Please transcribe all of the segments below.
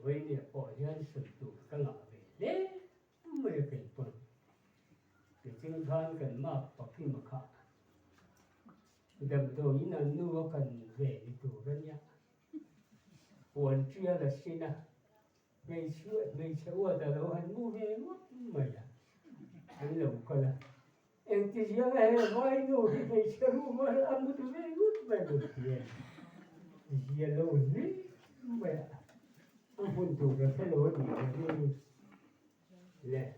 với địa bỏ nhân sự tụ các ngõ về đấy mới cái tuần cái chính thân cần mặc hoặc khi mà khá đầm đồ ý là nuôi cần về đi tụ rất nhá buồn chia là xin à ngày xưa ở đâu hắn mua về mất mày à hắn lồng coi là em chỉ riêng này nói nuôi ngày xưa mua ăn một về mất mày một tiền gì lâu đấy mày à ông phun tụ cái thế lối gì lệ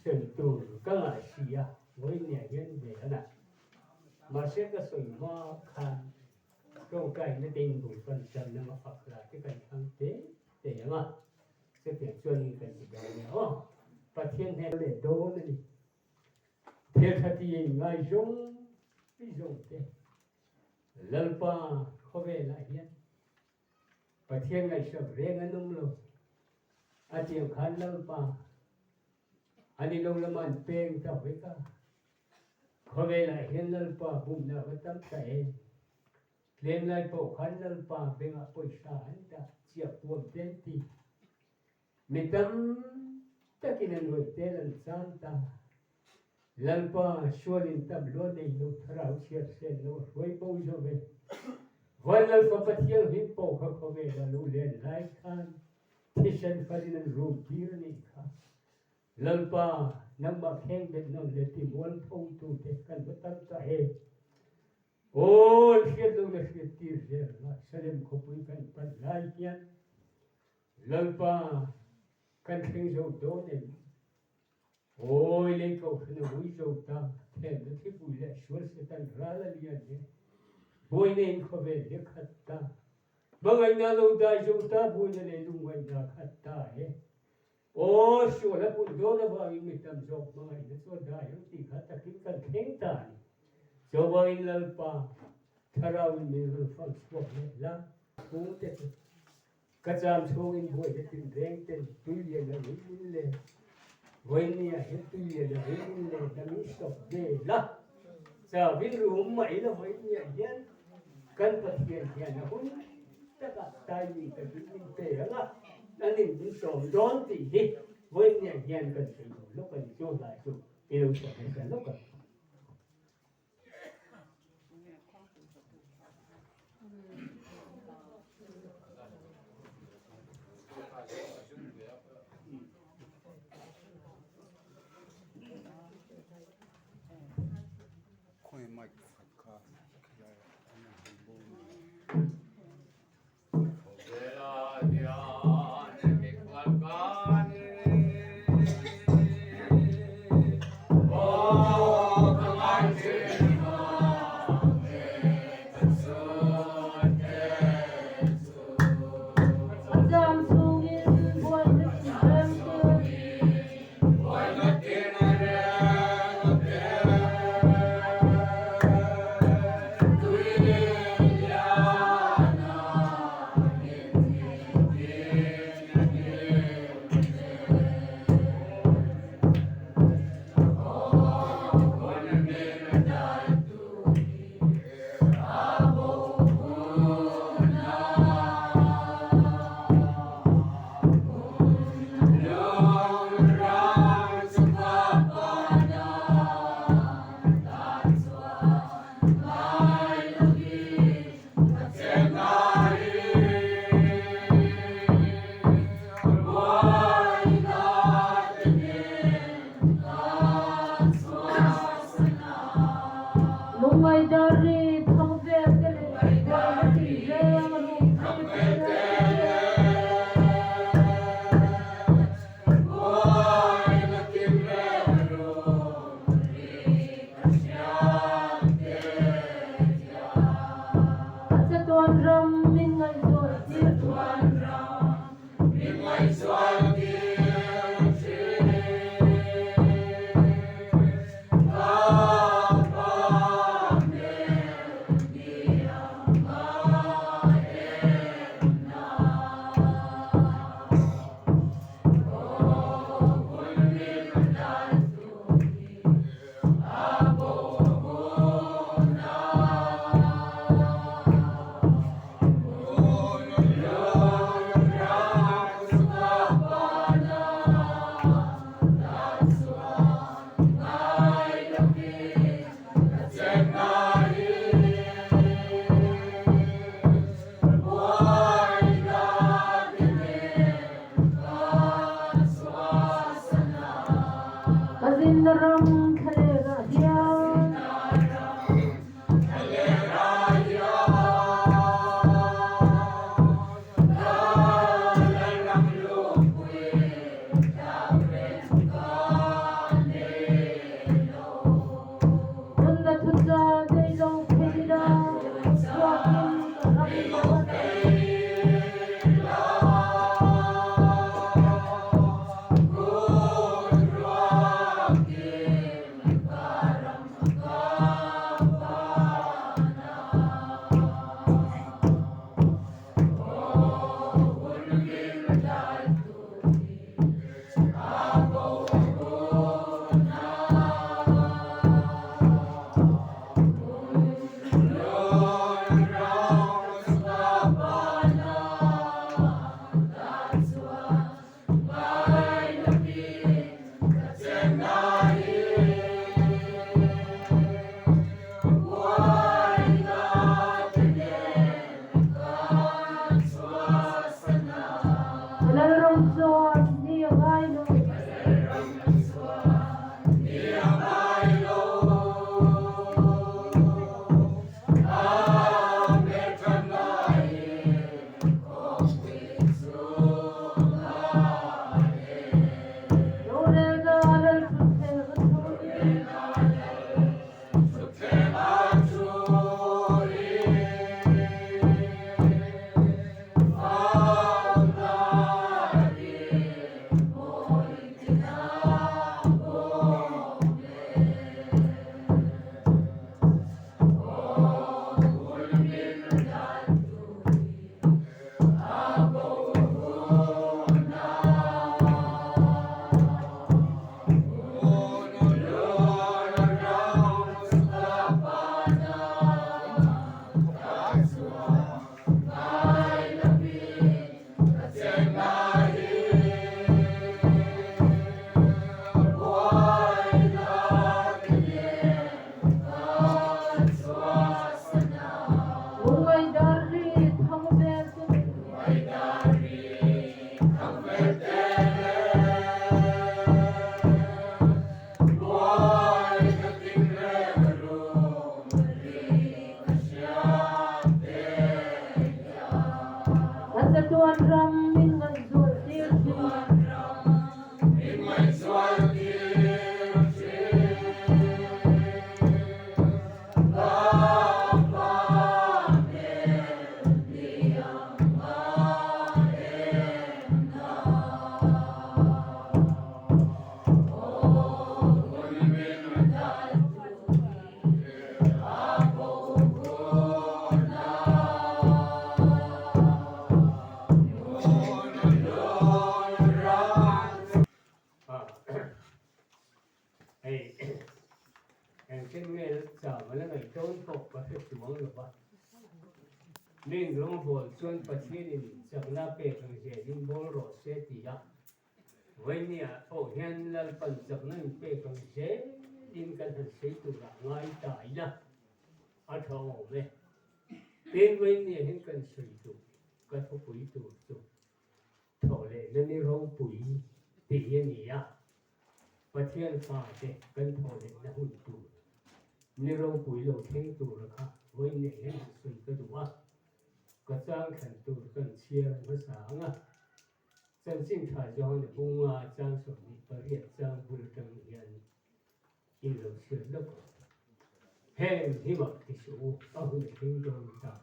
sự tụ các loại xì à với nhà dân về đó nè mà sẽ có sự mo khan câu cảnh nó tình của phần trần nó mà phật là cái cảnh thăng tế để mà sẽ tiền chuyên cảnh gì đó nhớ và thiên hệ để đố này thiên thật thì ngài dùng cái dùng thế lần pa khó về lại hiện và thiên ngài sợ riêng anh nung luôn à chiều khăn lần pa anh đi lâu lắm anh bèn tao với cả khó về lại hiện lần pa bụng nào với tâm thể lên lại bộ khăn lần pa bên ngã bồi sản ta chiều buồn tên thì mình tâm ta kia người tên lần san ta lần pa xua lên tâm luôn này lúc thảo chiết sen lúc với bầu cho vềวันนั้นก็เที่ยวหิปโปเขาเวลาลูเล่นไล่ขันที่ฉันฟังนั้นรูปดีนี่ค่ะลังป้านักบักแห่งเป็นน้องเลติมวนพงตูเด็กกันมาตั้งใจโอ้เสียดูเลยเสียตีเสียละเสด็จขบุยกันปันไล่ยันลังป้ากันเข่งโจโดนโอ้ยเล่นเขาขนมวิโจตาแทนที่ปุยเล่ชวนเสตันราลเลียนเนี่ยบุญเองเขาเป็นเด็กขัดตาบางไงน่าลูได้จูตาบุญเลยลุงไว้น่าขัดตาโอ้ชัวร์แล้วบุญโดนบางอีมิตามจบมาอีนั่นตัวได้ยังตีขัดตะกินกันเข่งตานี่จบางอีลัลปาทาราวินมีรูปฟังสปอร์ตเนี่ยละกูเด็กกระจามโชว์อินบุญจะติดแรงเต็มตุยเลยนะวิ่งเลยวันนี้เห็นตุยเลยวิ่งเลยแต่ไม่สอบเดละจะวิ่งรู้ไหมล่ะวันนี้ยันกันปฏิเสธนะคุณแต่ก็ตายมีแต่เป็นเตะละนั่นนี่มันสมร้อนตีดิวันนี้ยันกันสิลูกกันโจ้ได้จุไปรู้จักกันลูกกันคุยไม่ขัดขาเวลาเดียวไม่ขัดกันโอ้ tuan ram min ngan zual tir tuan in my soul em cái nghe chả mà nó phải trốn phục và phải xuống được ba nên long bồn xuân bát thiên in chẳng na pe cái gì in bồn rồi sẽ thì à vậy nè ô hiện là phần chẳng na pe cái gì in cái thằng sĩ tu là ngay tại na ở thầu về đến vậy nè hiện cái sĩ tu cái thằng quỷ tu tu thầu lệ nên đi rong quỷ thì như nhỉ à bát thiên pha thế cái thầu lệ là hụt tuนี่เราปุ๋ยเราเท่งตัวละค่ะไว้เนี่ยให้สุดก็ดูว่าก็จ้างขันตัวกันเชียร์ภาษาอ่ะจันสิ่งถ่ายย้อนเนี่ยบุ้งอาจ้างสมนิปริยจ้างบุรุษเรียนอินเราเชื่อแล้วก็แห่งที่บอกที่สูงเอาหุ่นเท่งตัวตา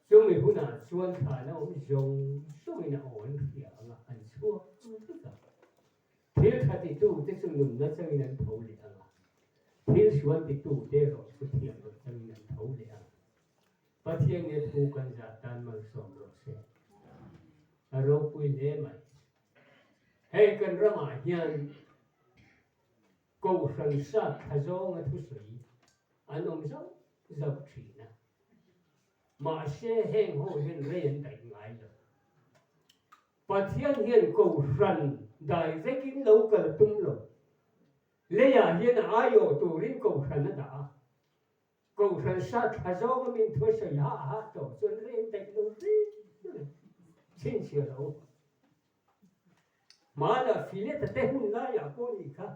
ช่วงนี้หุ่นอ่ะส่วนถ่ายแล้วยงช่วงนี้อ่อนเพียงอ่ะอันชั่วเที่ยวขัดที่ตู้ที่สุดหนุ่มนั่นจะมีนั้นเผาเหลี่ยงที่ชวนติดตู้เดรอสุดเทียมรถจะมีน้ำเท่าเลยอ่ะปะเทียนเนี่ยถูกกันจากการมันสมรสเสียเราคุยเล่ไหมให้กันระมาเฮียนกูสังสักขจงทุสุยอันนั้นเจ้าชีนะมาเช่แห่งหัวเห็นเรียนได้ไงล่ะปะเทียนเฮียนกูสันได้จะกินเหล้ากันตุ้มหลงเลยอ่ะเห็นอายอตัวริมกูสันนั่นด่ากูสันสักขจงมินทุสุยหาตัวส่วนเรียนได้ดูสิชินเชียวเรามาละฟิเลตเตหุ่นลายกูนี่ค่ะ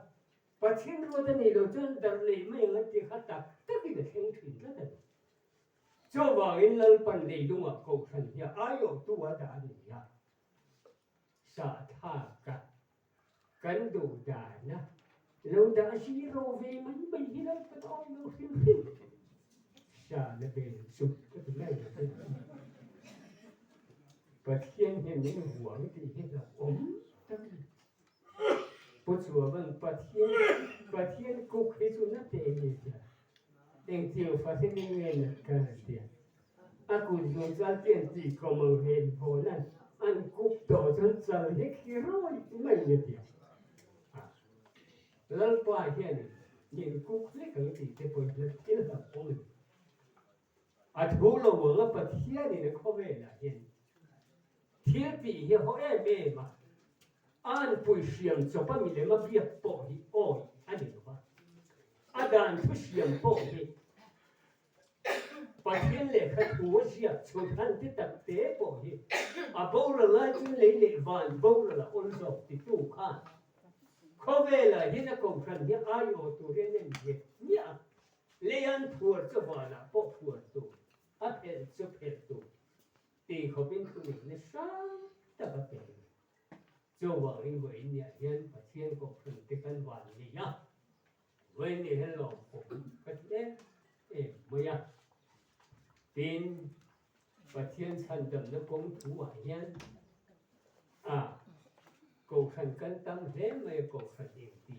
ปัจจุบันวันนี้เราจนดร์เลยไม่งั้นที่ขัดตักตะกี้ก็เห็นถึงแล้วแต่โจว่าอินลัลปันเลยดูมากูสันเฮียอายอตัวด่านี่ยาสาธากันดูด่านะเราด่าชีโรเวมันไม่เห็นอะไรก็ต้องเราสิ่งที่ชาเนเบลสุดก็ถึงได้นะปัจจุบันเห็นในหัวไม่ดีเห็นละปุจจุบันปัจจุบันกุกให้สุนัขเองเนี่ยเองที่เราฟังเสียงเงินกันเดียอากูดูจากเตียนที่เขามาเห็นพอนั้นอันกุกต่อจนจะเล็กที่ร้อยไม่เดียวแล้วป้าเห็นยิงกุกเล็กกันที่จะไปเล่นที่ละคนอาทูเราว่าปัจจุบันนี่เขาเวลาเห็นเทียบปีเหี้ยเขาเอ๋มาอันผู้เชี่ยวชาญมีเลยมาเบียบปอฮีโอ้ยอันนี้ถูกปะอาจารย์ผู้เชี่ยวปอฮีปัจจุบันเลยเขาผู้เชี่ยวชาญที่ตัดเตะปอฮีอาบุรุษละจึงเลยเลยวันบุรุษละอุลซอกที่ตู้ข้าเขาเวลาเห็นนักข่าวเนี่ยอายุตัวเรียนเนี่ยเลี้ยงผัวจะว่าละปอผัวตัวอาเพลจะเพลตัวตีเขาเป็นคนเนี่ยซ้ำแต่ก็เป็นโจว่าอินเวยเนี่ยยันปัจเจียนก็เป็นที่กันวันนี้นะเวยเนี่ยให้ลองผมก็เอ๊ะไม่ยากเป็นปัจเจียนฉันจำแล้วคงถูกยันก็ขันกันตั้งเห็นไม่ก็ขันเองตี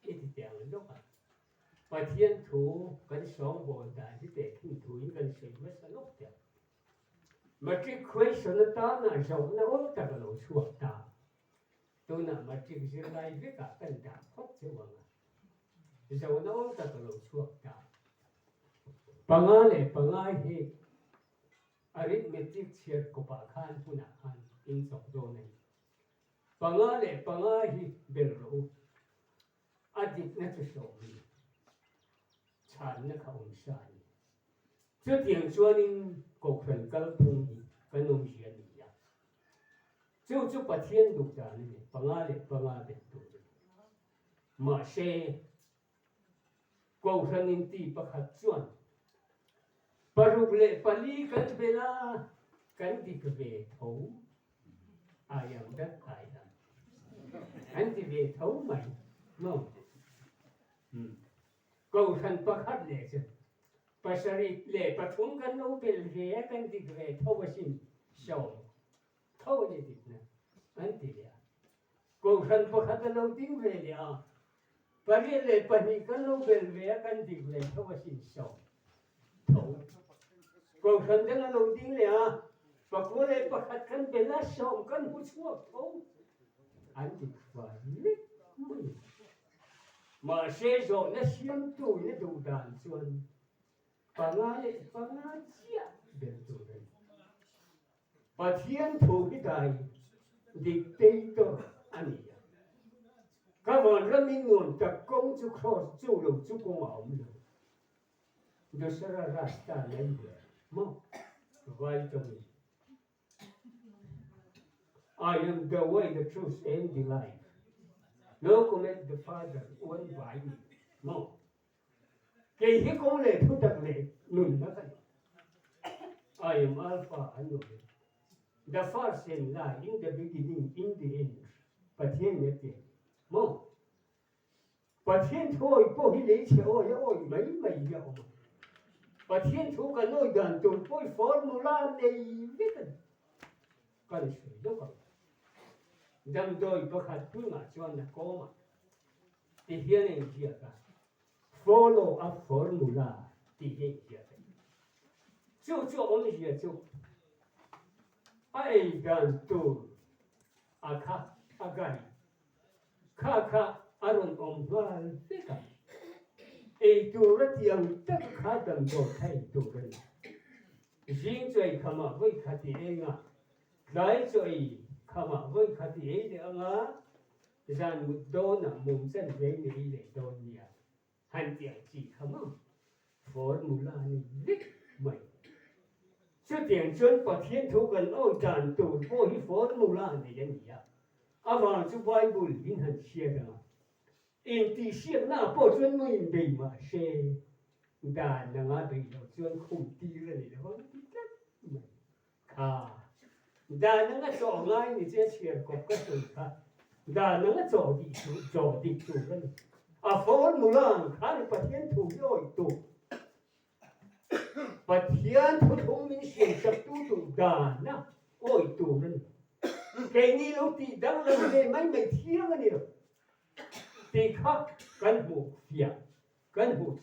ที่เดียวกันด้วยปัจเจียนถูกกันสองบนได้ที่แต่ที่ถูกกันเสียไม่สนุกเดียวมาที่คุยสนตาหน้าจงน่าโอ้แต่ก็เราชัวตาตัวน่ะมาที่เรื่องอะไรก็กันดาพอดเจ้าว่าจงน่าโอ้แต่ก็เราชัวตาปังอาเลยปังอาเฮอาริทเมติกเชียร์ก็ปากขันผู้น่ะขันอินสองโดนนี่ปังอาเลยปังอาเฮเบลรูอาทิตย์นั้นจะสอบนี่ฉันน่ะเขาไม่ใช่จุดอย่างส่วนนี้ก็เป็นการพุ่งกันลงเชียร์นี่ยาจุดปัจเจียนดูจานนี่ปังอาเลยปังอาเป็นตัวมาเช่ก็เป็นอินทีประคัตจวนปารุกเล่ปลีกันเวลา kan đi về thấu ai am đất ai làm kan đi về thấu mày không câu thần bác hát lệ chứ pasari lệ bác cũng kan nấu bel về kan đi về thấu bác xin sầu thấu gì đi nè kan đi về câu thần bác hát nấu tiếng về đi à pasari lệ bác đi kan nấu bel về kan đi về thấu bác xin sầu thấu câu thần đang nấu tiếng về à bác cô lệ bác hát kan bela sầu kan hút thuốc thấu anh đi phải lít mà xe rồi nó xiêm tui nó đủ đàn xuân và ngã chia đến tụi đây và thiên thủ cái đại dictator anh ấy các bạn ra mình nguồn tập công chú cross chú lục chú công ổng được được sẽ ra rasta lên được mà vai cho mình I am the way, the truth, and the life. No comment the Father one by me. No. Cái hi công lệ thu đặc lệ nụn nó cái. I am Alpha and Omega. The first and last, in the beginning, in the end. But hiện nhất tiền. No. But hiện thôi, bố hi lấy chế ôi mấy dạo. But hiện thu cái nôi đàn tụi bố formula này viết cái. Cái này sử dụng cái. Dam đôi bác hạt phương mà cho nó có mà thì hiện nay gì cả follow up formula thì hiện gì cả chú ông gì chú ai gan tu agai kha aron ông vào thế cả ai tu rất yang tất cả đầm đồ thay tu rồi riêng chơi khăm với khát thì anh à lại chơi khama với khát thì để anh á, rằng một đôi nằm mồm chân về này để đôi nhà, hành tiền chỉ khama, formula này viết mày, số tiền chuyên bắt thiên thu gần ôi tràn tụt vô hi formula này vậy nhỉ, à vào số Bible in hành xe đó, in thì xe na bỏ chuyên mình bị mà xe, đàn là ngã bị nó chuyên khủng tì rồi này đó, mày, đàn nó ngã chỗ ngay thì sẽ chia cột cái tuổi khác, đàn nó ngã chỗ đi chủ cái này, à formula khá là bắt thiên thu rồi tụt. But here to thông minh hiện tập tu đàn na ôi tu nên cái này lúc thì đang làm gì mấy thiên cái này thì khác căn hộ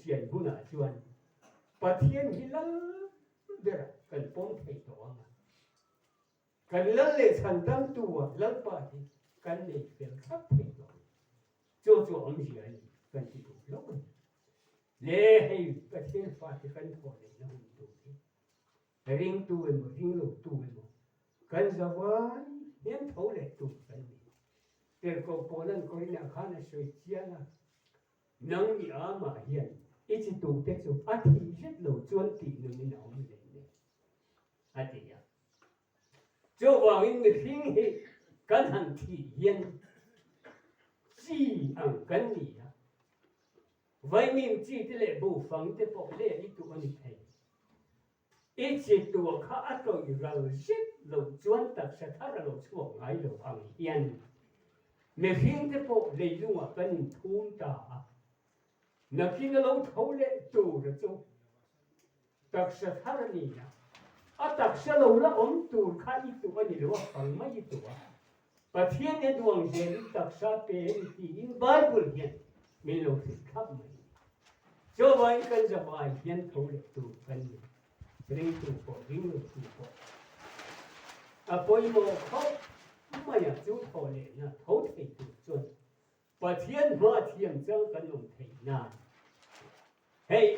tiền bu na chuan but here hi lăng der căn phong thấy đó mà căn lăng lệ thành tâm tu lăng pa thì căn này phải khắp thấy đó cho ông gì anh căn thì tu lắm lệ hay cái thiên pháp thì căn thôi nó ring tu em ring lu tu em kan zawai hian tho le tu kan ni ter ko polan ko ina khana soi chiana nang ni ama hian ichi tu te chu a thi jet lo chuan ti nu ni na om le ne a ti ya cho wa in ni hing hi kan han thi hian chi ang kan ni ya vai min chi te le bu phang te po le ni tu ani thai ít chỉ tua khá ắt rồi rồi giết rồi chuẩn tập sẽ thắt rồi chuộc ngay rồi hàng yên nếu hiện thế bộ lấy luôn à cần thun ta nếu khi nó lâu thâu lệ tù rồi chú tập sẽ thắt rồi nè à tập sẽ lâu là tù khá ít tù anh rồi hàng mấy ít tù và thiên nhiên đường diện tập sẽ về thì in Bible hiện mình lâu thì khắp mấy cho vậy cầnจะbài hiện thâu lệ tù cần ring tu po apoi mo kho mai ya chu tho le na tho thei tu chun pa thian ma thiam chang kan lung thei na hey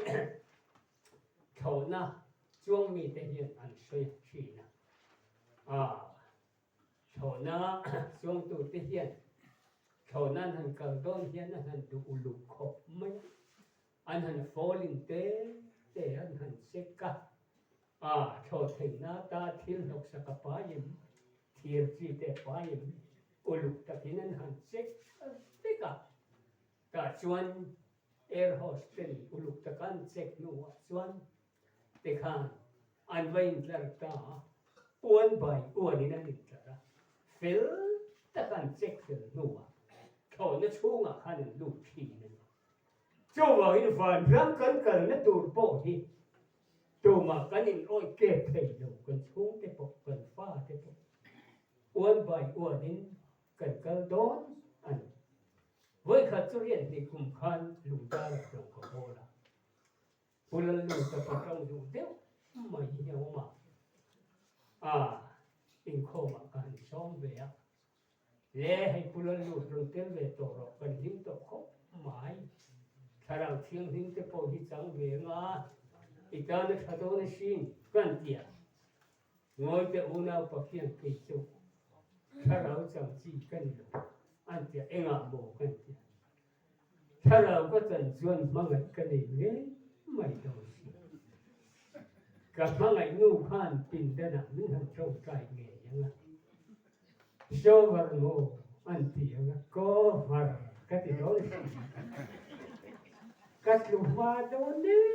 tho na chuang mi te hian an soi chi na tho na chuang tu te hian tho na han kal don hian han du lu kho mai an han falling te an han sekka cho thầy na ta thiên học sa cấp yếm thiên chi te pa yếm uluk ta kinan han sek te ka chuan air hostel uluk ta kan sek no chuan te khan an vain tlar ta อ้วนใบอ้วนนี่นั่นดิจ้ะฟิลตะกันเจ็กฟิลนัวเขาเนี่ยช่วงอ่ะขันลูกทีนึงเจ้าว่าอินฟานรังกันเนี่ยตูดโป้ที่ตัวมากันอินโอ้ยเก็บเพย์อยู่กันช่วงเตปกกันฟ้าเตปกอ้วนใบอ้วนนี่กันโดนอันเว้ยขัดจุเรียนในกลุ่มขันลุงตาหลงเขาโบราณปุระลุงตะปะต้องดูเดี๋ยวไม่เหี้ยวมาอินโคมากันซ้อมเวียเล่ให้ปุระลุงตรงเตลเวตโรกันหิ้งตกเขาไม่ถ้าเราเที่ยงหิ้งจะพอที่จังเวียงอีกการขัดโดนชินกันเดียงอยแต่อุณาปะเพียงกิจจุถ้าเราจังจีกันอยู่อันเดียเองโบกันเดียถ้าเราก็จะชวนมังไงกันเองไม่ต้องกับมังไงงูขันปินเดน่ะนี่หันโชว์ใจเงี้ยยังไงโชว์วันโง่อันเดียวก็วันก็ติดโดนก็ถูกว่าโดนนี่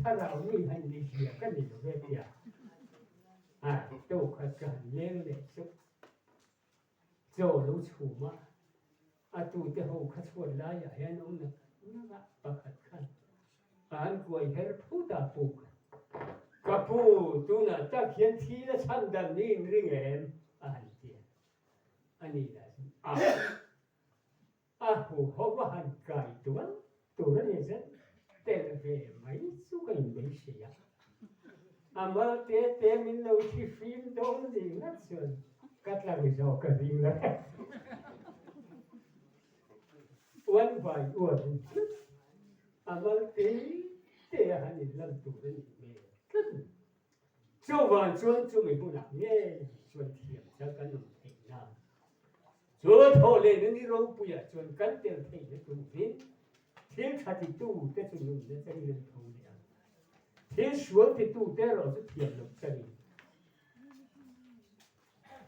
ถ้าเราไม่ให้ดีเสียก็ดีเวียตู้ขัดกันเลี้ยงเด็กชุบโจรู้ชูมาตู้จะหูขัดชวนได้อย่าให้น้องนะนั่นประคัดขันกวยเฮร์พูดปูกับปูตัวน่ะตะเขียนทีละชั้นดันนี่ริงเอ็มเดียอันนี้แหละหูเขาว่าหันไก่ตัวนั้นเนี่ยเตลเวไม่สุกันไม่เสียมาเตะมินเราที่ฟิล์มโดนดีนักส่วนกัดละไม่ชอบกันดีเลยวันไปอ้วนมาเตะหันหลังตัวนี้เมย์ชาวบ้านชวนไม่พูดหนักเนี่ยชวนเทียมจะกันหนุ่มเองนะชวนทอเลยนี่เราปุยชวนกันเตะเทียมตัวนี้เทียมชาติตู้เตะชวนนุ่มเตะจะเรียนทองเนี่ยเทียมชวนที่ตู้เตะเราจะเทียมลูกชาย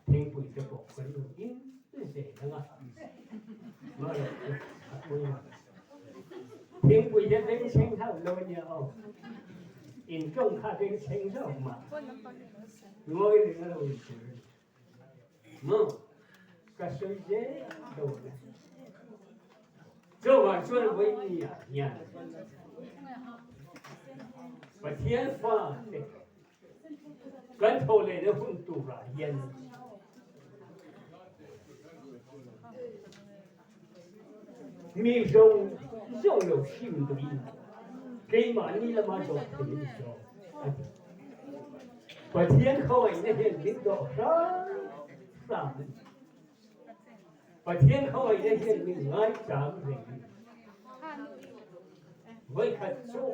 เทียมปุยจะบอกกันอยู่อินเสียนะมาเลยปุยเทียมปุยจะเป็นเชิงเท่าโลเนี่ยเอาอินจงข้าเป็นเชิงเท่ามาโง่เลยนะเราอินเชิงมั่งก็ช่วยเจ้าโดนเจ้าว่าช่วยไว้เนี่ยประเทศฟ้าเนี่ยกันโทเลยนะหุ่นตัวร้ายยันมีส่งเราชิมตัวนี้เกี่ยมันนี่ละมาจบถึงจบประเทศเขาไอ้เนี่ยเห็นลิ้นดอกสามประเทศเขาไอ้เนี่ยเห็นลิ้นง่ายจังเลยไว้ขัดโซ่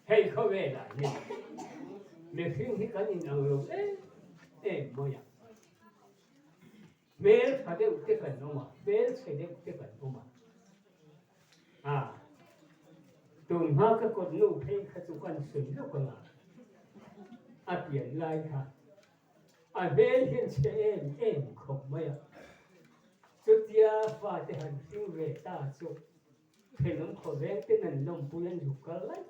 ให้เขาเวลาเนี่ยมีสิ่งที่กันอินเอาลงไม่อยากเบลเขาได้อุตกันออกมาเบลใช้ได้อุตกันออกมาตุนหากคนนู้เพลงขจุกันสิ่งลูกกันเปลี่ยนลายค่ะเบลเห็นเชนคงไม่อยากจุดยาฟ้าที่หันสิ่งเวตาสุดเพลงของเขาเร่งที่นั่นน้องปุยันอยู่กันเลย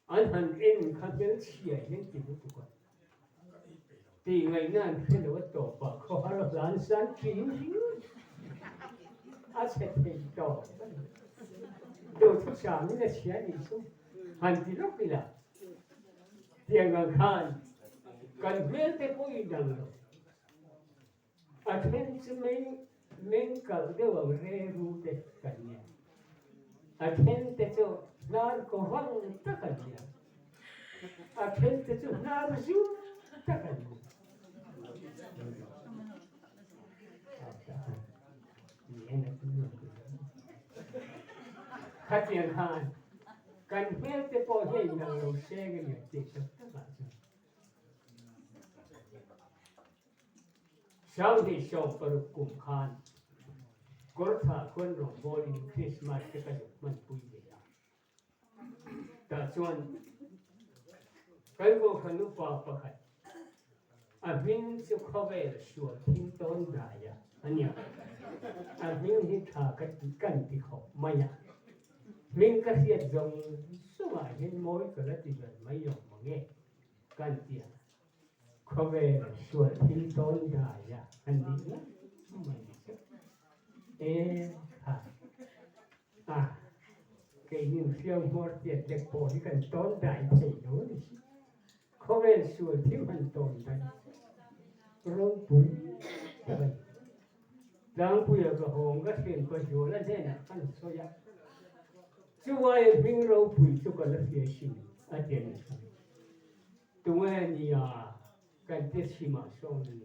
อันหันข้าเป็นเชียร์ยังกินทุกคนตีไงนั่นเป็นว่าต่อปากเขาหาหลานสันกินเสร็จไปต่อดูทุกชาตินี่เชียร์นี่สุหันที่ลูกนี่ละเตียงกันกันเวลแต่พูดดังเลยเห็นจะไม่กันเดี๋ยวเรื่องเด็กกันเนี่ยเห็นแต่เจ้านาร์ก็ฟังตะกันเนี่ยเห็นแต่เจ้านาร์จูตะกันเนี่ยขัดยังหานกันเมื่อแต่พอเห็นเราเชื่อกันอย่างจริงจังชาวที่ชอบปรุกุมขานก็ถ้าคนรำบอลิคริสต์มาสก็จะมันปุยเลยแต่ส่วนใครก็ขนุปาปะขัดวินสุขเวรชัวทิ้งต้นได้ anh nhỉ mình hít thở cái thì khó mày à mình cái hiện dùng số mà hiện mỗi cái là chỉ cần mấy dùng mà nghe cái tiền có về sửa thì tôn dài à anh đi nhá mày đi ê cái những phiêu một tiền để bỏ đi cần tôn đại thì nó có về sửa thì mình tôn đại rồi bùi đang bùi ở cái hông cái tiền có nhiều là thế nào anh số ya chú ai mình rồi bùi chú cái là phía xin ở tiền này tụi anh đi cái tiết xí mà xong rồi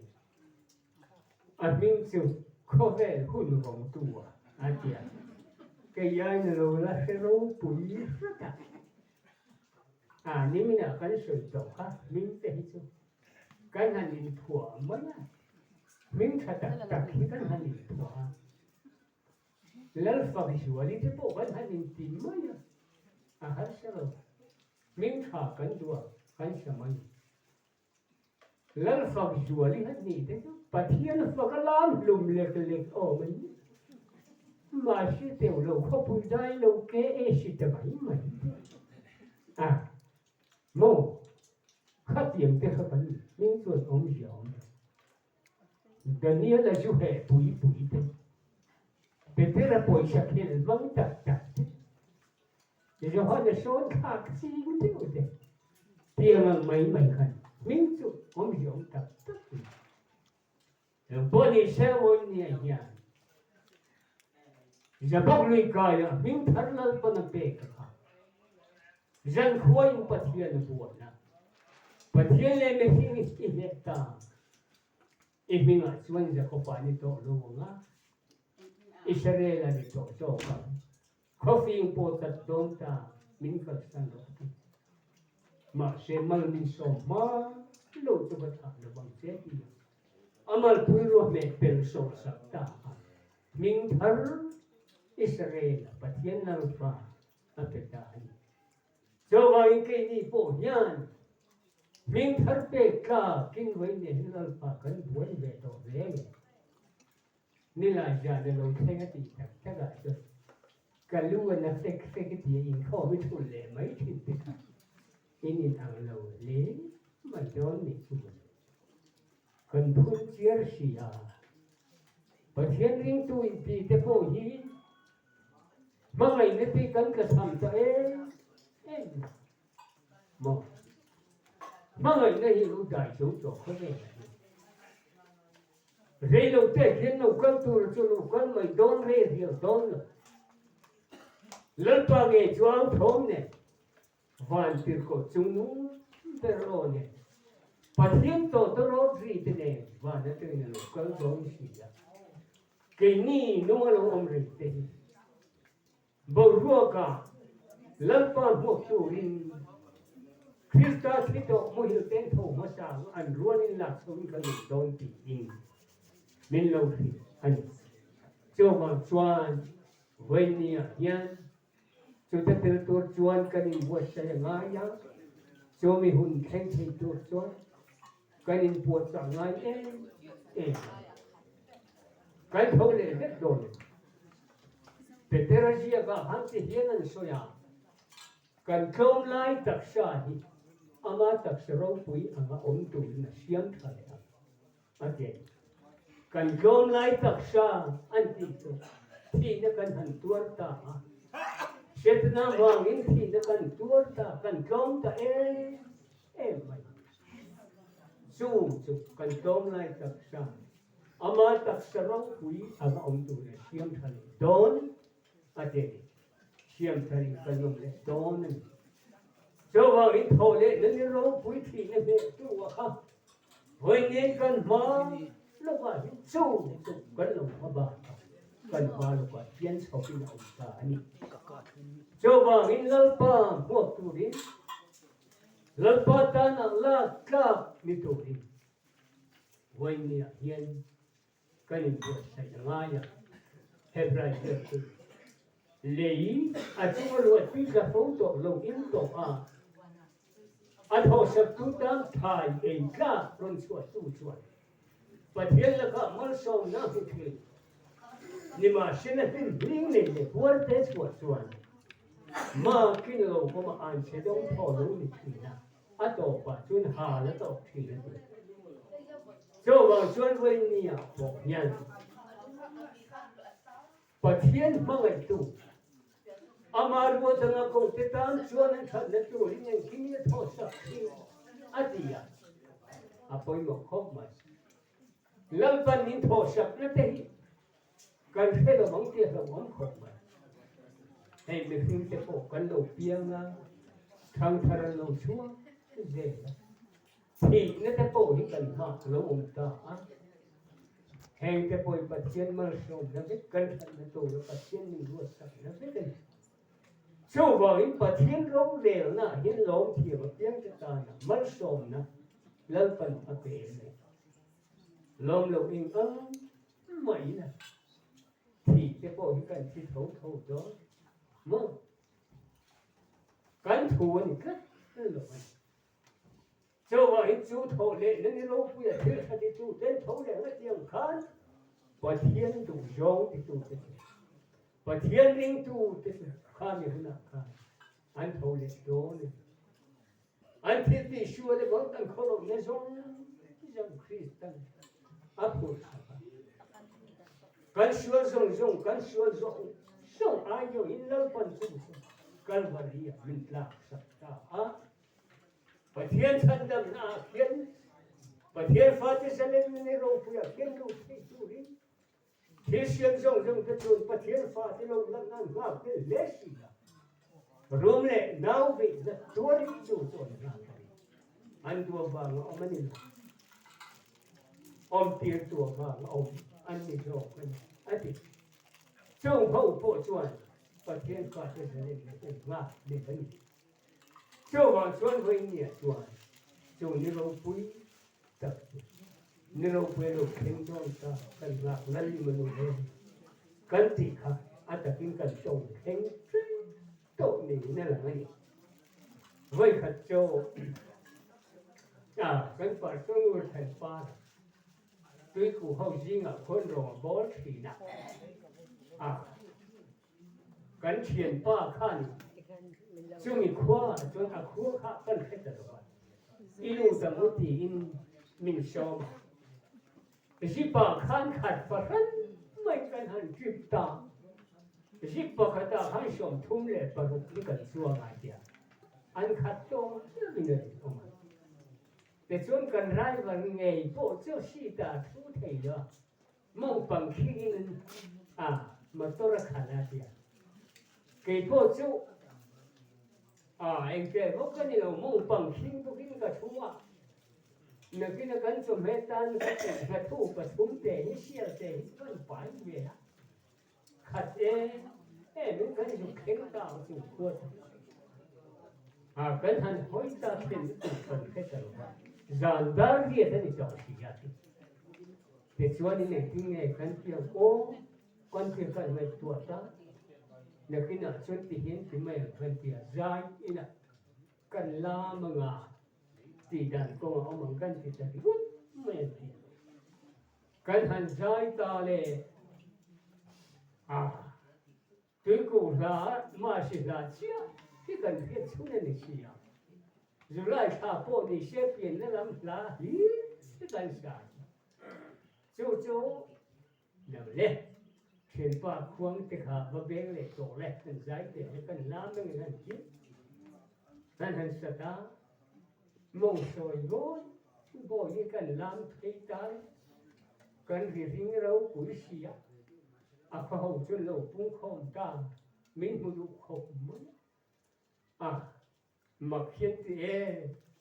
mình chú có về hôn vòng tua ở tiền cái ai rồi là sẽ rồi bùi rất nếu mình ở cái sự tổ khác mình thấy chú cái hành định của mới mình thật đặc khi cái hành định của lỡ phật chúa đi thế bộ cái hành định tìm mới hết sao mình thả cái đùa cái sao mới lỡ phật chúa đi hết nhỉ thế bắt hiện phật làm lùm lệch mình mà sĩ tiểu lâu không bùi đại lâu kế sĩ tập mấy mô khát tiền thế không phải mình chuẩn ông gì đợt này là chú hệ bùi thế là bùi sạc hiện vắng chặt thì cho họ là số khác gì cũng thế tiền mà mấy khăn mình chuẩn ông gì tập bữa nay sẽ ôn nhẹ giờ bóc lưỡi cài mình thắt lưng con bê dân khối bắt hiện buồn bắt hiện lên mình hiện ta mình ở xuân giờ có phải đi tổ luôn Israel là đi tổ cho có phim bộ tập đông ta mình phải sang đó mà sẽ mang mình sống mà lâu cho cái thằng nó bằng chết đi amal pui lo mẹ pel sống sắc ta mình thở Israel bắt hiện là pha ở cái ta cho vậy cái gì bộ nhàn mình thở bê cả kinh với nên là pha cái buồn về tổ về nên là giờ để lâu thêm cái gì chắc là cho cái lúc là sẽ cái gì in khó mới thu lệ mấy thì in hàng lâu lệ mà cho mình thu cần phun chia sẻ và thiên linh tu thì cái phổ hi mà ngày nay thì cần cái thằng cho em mà ngày nay hiểu đại số cho cái này rê lâu tết hiện lâu con tu cho lâu con mày đón rê hiểu đón lớn bao ngày cho ông thốn này hoàn tiền của chúng nó rồi này và thiên tổ tôi nói gì thế này và nó từ này con đón gì đó cái ni nó là ông rê thế bầu rùa cả lớn bao một số in Christa khi tổ mua hiểu tên thổ mà sao anh luôn in lạc xuống cái đón thì in mình lâu thì anh cho bằng chuan với nia hiền cho ta tự tôi chuan cái này buat saya ngay ya cho mình hun khen thì tôi chuan cái này buat saya ngay cái thôi là rất rồi Peterajia ka hanti hiền soya kan kaum lai taksa hi ama taksa rong pui ama om tu na siam thai okay kan kaum lai taksa anti tu thi na kan han tuar ta setna wangin thi na kan tuar ta kan kaum ta mai su kan kaum lai taksa ama taksa rong pui ama om tu na siam thai don ate siam thari kalum le don so wa in thole ne ro pui thi ne be tu wa kha hoi ne kan ma lo wa su kan lo ba kan ba lo ka tian so pi na ta ani so wa in lalpa mo tu ri lalpa ta na la ka ni tu ri hoi ne hian kan in bo sai nga ya hebrai tu lấy chúng luật phi cả phẫu thuật lâu in tổ họ sắp tu tam thải em cảron chuột tu chuột pathian la ka mal so na hi ni ma shin hin ring ne ne por te chuan ma kin lo ko ma an che dong tho lo ni thi na a to pa chun ha la to thi na cho vào chuan với ni à bộ nhân pathian ma ngai tu amar bo tanga ko te tam chuan an than na tu ri ngen kin ye tho sa thi atia apoi mo khop ma lam pan nin tho sa na te hi kan the lo mong te lo mong khop ma hey me phim te po kan lo piang na thang thar lo chua je thì nó te po hi kan ma lo om ta a hey te po pathian ma so na ve kan than na tu lo pathian ni lo sa na ve kan châu vào những pathian rong đều na hiến lom thì mà tiếng cái ta na mất sôm na lớn phần ở cái này lom lom in mấy nè thì cái bộ những cái chi thấu đó mà cái thua thì cất cái lom châu vào những chú thấu lệ nên cái lom bây giờ thế là cái chú đến thấu lệ nó tiếng khán pathian tu rong thì tu cái pathian ring tu cái khán như thế nào khán anh thấu lệ đó này anh thiết bị xua để vẫn tăng khâu lộng nên giống Christian áp dụng kan xua zong kan xua zong ai yo in lâu phần chung Calvary mình làm sạch ta á pathian thân đầm na khiến pathian phát cái sẽ lên nên rồi bây giờ khiến đâu thấy chú đi thế xuyên zong cái chuyện pathian phát cái lâu lắm ngang ngáp cái lẽ gì Rome lệ nào bị giật tua đi chủ rồi anh tua vàng ông anh đi ông tiền tua vàng ông anh đi rồi anh đi trong hậu bộ chuẩn và thiên phạt cái gì để ngã để cái gì trong vàng chuẩn với nhẹ chuẩn trong như lâu quý tập như lâu quý lâu khen cho ta cần ngã lần đi mà lâu lên cần gì khác anh ta kinh cần trồng khen tội này nên là ngay với khát châu cái phần tôi người thành pha tuy cụ hậu gì ngã con rồi bó thì nặng cái chuyện ba khăn chúng mình khoa chúng ta khoa khác cần hết rồi ilu tầm một tí in mình sống cái gì ba khăn khát phát mấy cái hành chụp ta Jadi pakata han som thum le paruk ni kan suang aja. An khatto bina oma. Te chon kan rai van ngei po cho sita thu thei lo. Mong pang khing motor khana dia. Ke po chu en ke bo kan lo mong pang khing tu kin ka thua. Na kin kan som hetan ka thu pa thum te ni sia te kan pai ve. Khát mình cái gì khéo tạo chủ quân cái thằng hối ta tiền chủ phần cái tờ giàn đá gì thế này chọn gì vậy để cho nên này cái này cái chuyện ô con chuyện cái này tuổi ta nếu cái nào cho thì hiện thì mày phần tiền dài ina cần la mà ngà thì đàn con ông bằng cần thì thật good mày thì cái thằng dài ta lệ tôi cũng là mà chỉ là chia cái cần thiết chúng này chia rồi lại thả bộ đi xếp tiền nó làm là cái cần sao chỗ nào lên chuyện ba khoang thì cả và bên này tổ lên cần giải để cái cần làm cái này chứ nên hắn sẽ ta mong soi gối bộ như cần làm thấy ta cần việc riêng rau củi xìa khoa học chuyên lâu cũng không ta mình một lúc học mới mà khiến thì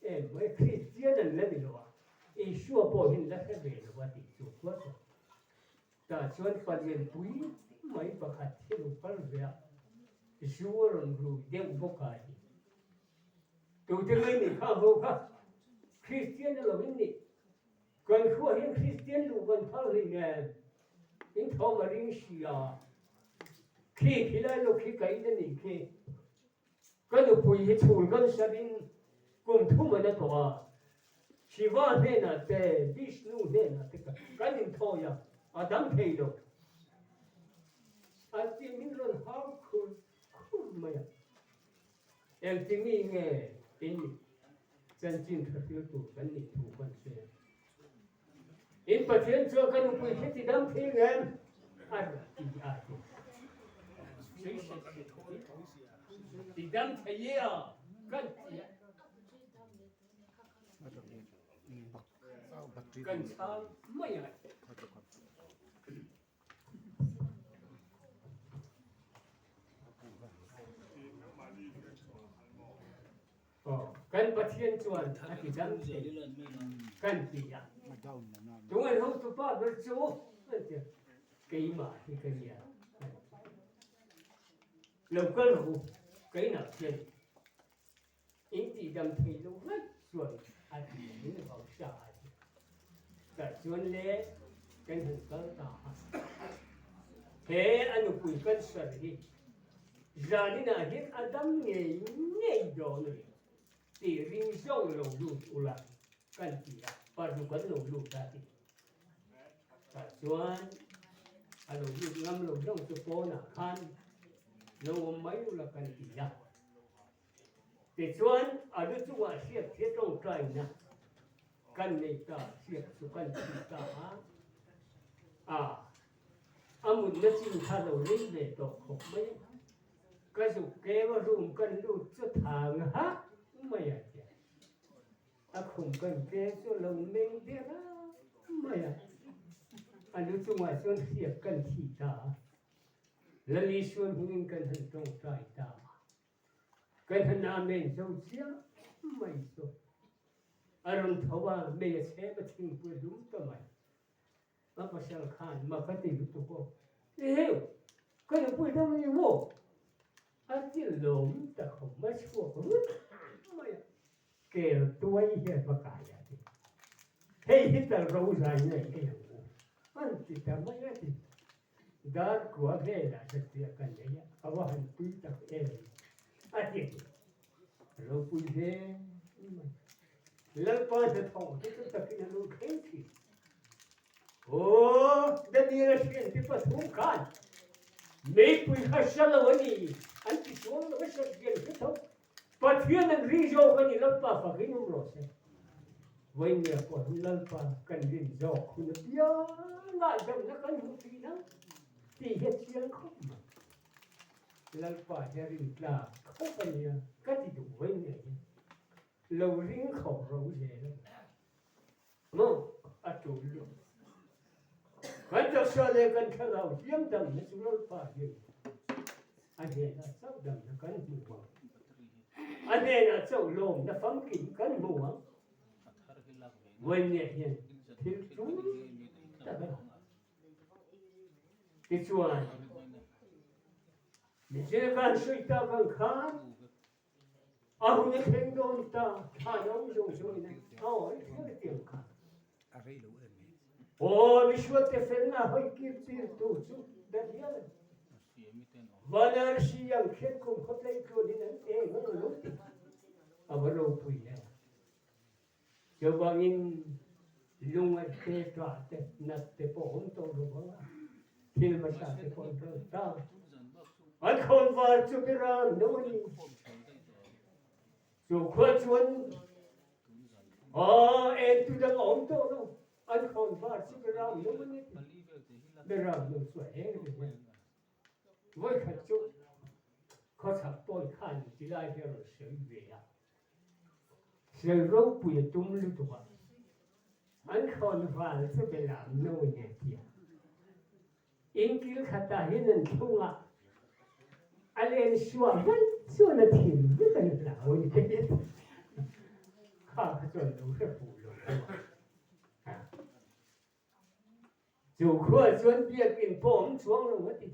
em mới Christian là gì đó Isua bỏ hình là cái về là thì chủ quốc ta chuyên phần miền túi mấy bậc hạt thiên lục phần về Isua rồi rồi đem vô cái từ từ lên thì khác vô khác Christian là mình đi còn khoa hiện Christian lục còn thao hình in thâu mà riêng xìa khi lại lúc khi cái này khi cái lúc bùi hết chùi cái sao in cùng thu mà nó tỏa Shiva nena te Vishnu nena te kanin thoya Adam theido ati minron how could maya el timi nge in chân chin thil tu kan ni tu kan se in pathian cho kan upui theti dam thi ngen ar ti a ti dam thaya kan ti kan sang maya kan pathian chuan ati dam the kan ti ya chúng anh không tụi ba được chú cái mà thì cái gì à lâu cơ lâu cái nào tiền in thì đâm thì lâu hết rồi anh thì những vào xa cả chuan lẽ cái hình cơ ta thế anh cũng cần sợ đi giờ đi nào hết Adam nghe nghe rồi thì riêng sâu lâu luôn ula kan dia padukan lu tadi kacuan alu ngam lu dong sepona kan lu mai lu kan dia kacuan ada cua siap siap dong try na kan neta siap sukan kita amun na cinta lu rin de to khop mai kasu kewa rum kan lu chu thang ha mai không cần cái số lòng mình biết đó mày anh nói chung là xuân thiệt cần thị ta là lý xuân mình cần hình trong trái ta cần hình nam mình trong chia mày số anh thấu vào mình sẽ bắt chinh với đúng tâm mày mà có sang khan mà cái gì tụi cô hiểu cái này vui đâu như vô anh chỉ lộn ta không mất số mày kể tôi hiện và cả nhà thì hey hít ta râu dài này cái gì anh chỉ ta mấy cái gì dar của cái là thật sự cần đấy à vào hành quy tắc em à chị rồi quy thế lần qua sẽ thòng cái tất cả những lúc khác thì đã đi ra chuyện thì phải thủng can mấy quy khá sâu là gì anh chỉ xuống là cái sự kiện cái thôi pathian ang rizo kan ilalpa pakinom rose. Way niya po ilalpa kan rizo kuna biya nga dam na kan huti na tihet siyang kuma. Ilalpa niya rin la kaupa niya katido way niya lâu ring khẩu rau dễ lắm. Mo atulo. Kan ta sa le kan thao diam dam na ilalpa niya. Ane na sa dam na kan huwa. Anh em là châu lồm nó phóng kính cân mùa quên nhẹ hiền thiếu chú ta biết cái chùa này mình chỉ cần suy ta cần khá ông ấy khen đồn ta thà ông dùng suy này ấy cái tiền khá mình suốt cái phần nào hơi kịp tiền tu chú đã biết Vanar siyang khen kung kotlay ko din ang ngong luti. Abaro po yan. Jabangin lungat te trate nat te po hunto lubang. Hilma sa te po ta. An kon var chupiran noni. So kwatwan. En tu dang om to no. An kon var chupiran noni. Beram no so với khách chú có thật tôi khăn chỉ lại theo rồi sự về à sự rốt bùi tung lưu tụ anh còn vào sẽ phải làm nô nhẹ kia in kia khát ta hiện nên chung à anh lên xua là thiền rất là lão như thế khá chuẩn đúng cái phụ rồi dù khua chuẩn việc in bom xuống rồi thì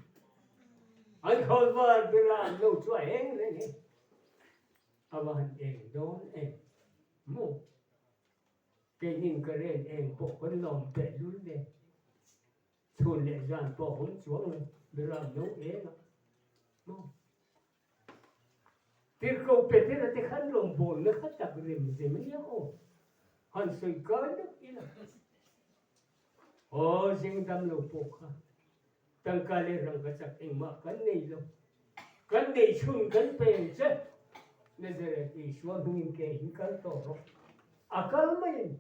anh không vào cái là lâu cho em đấy nhỉ, aber anh em đón em, mu, cái nhìn cái này em bộ con lòng tệ luôn đấy, chôn lệ giàn bỏ hỗn xuống rồi, bây giờ nấu em ạ, mu, thì câu bể thế là cái khăn lồng bồn nó khát chặt rìm gì mấy nhá ô, han soi kan ina o jing dam lo pokha tang kale rang ka chak ing ma kan nei chun kan pe che Nazareth Ishwa hungin ke hinkal toro akal mai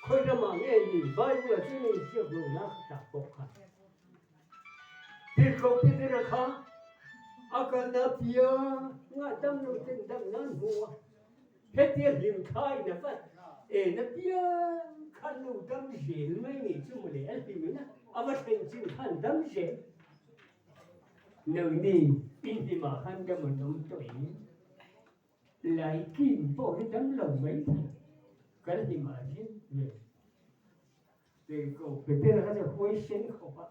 khoi ra ma nge ni Bible chi ni chi lu na ta pokha tir ko pi ra kha akal na pia nga dam lo tin dam nan huwa hết tiền liền khai nè phải nó bia khăn nụ đâm dễ mấy ngày chứ mà lẽ thì mới nè mà thành chịu khăn đâm dễ nơi đi in thì mà khăn cho mình nông tuổi lại kim bộ cái đấm lòng mấy cái thì mà chứ về cổ cái tên là cái khối sen khổ quá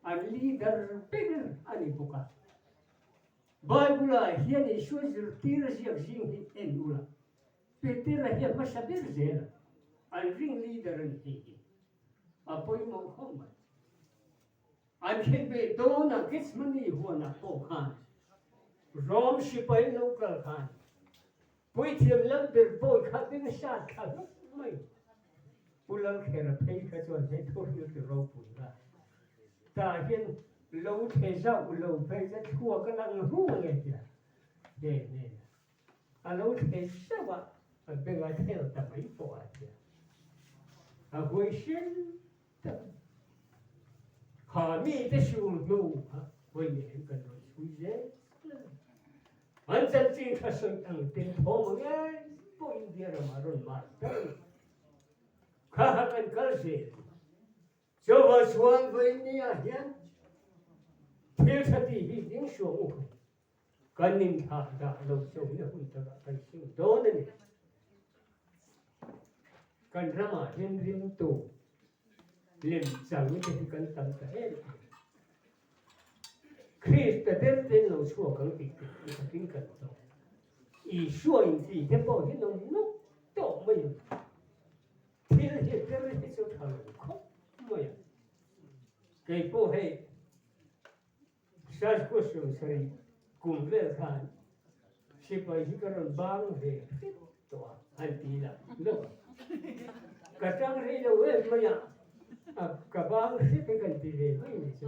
anh leader bigger anh buka Bible hian in suai zir tira ziak zing hi en ula. Petera hian masabir zela. An ring leader an hi. Apoi mo homai. An hian be dona kits mani huwa na po khan. Rom shipai local khan. Pui thiam lam bir boy kha bin shat kha mai. Pulang khera pei kha chuan he thor yu ki ro pun ra. Ta hian lâu thế sao lâu phải rất thua cái năng hú nghe kìa nè lâu thế sao à bên ngoài theo tầm ấy bỏ kìa hồi sinh họ mi cái sưu lu hồi nhện cần nói suy dễ anh chân chính thật sự thằng tiền thô mà nghe bố India mà rồi mà khá cần cái gì cho vào xuống với nia hiền thế thì hi những số cái nín thả đã lâu sâu nữa cũng tất cả cái sự đó này cái drama hiện rim tu lim chẳng như thế cái tâm thế Christ đến đến lâu số cái cái cái đó ý số in gì thế bao nhiêu nó đó mới thế là cái số thằng không mới cái bộ hệ Sas question sari kumle khan sipai hi karon bang he to anti la no katang re lo we maya ka bang se pe kan ti le mai ni so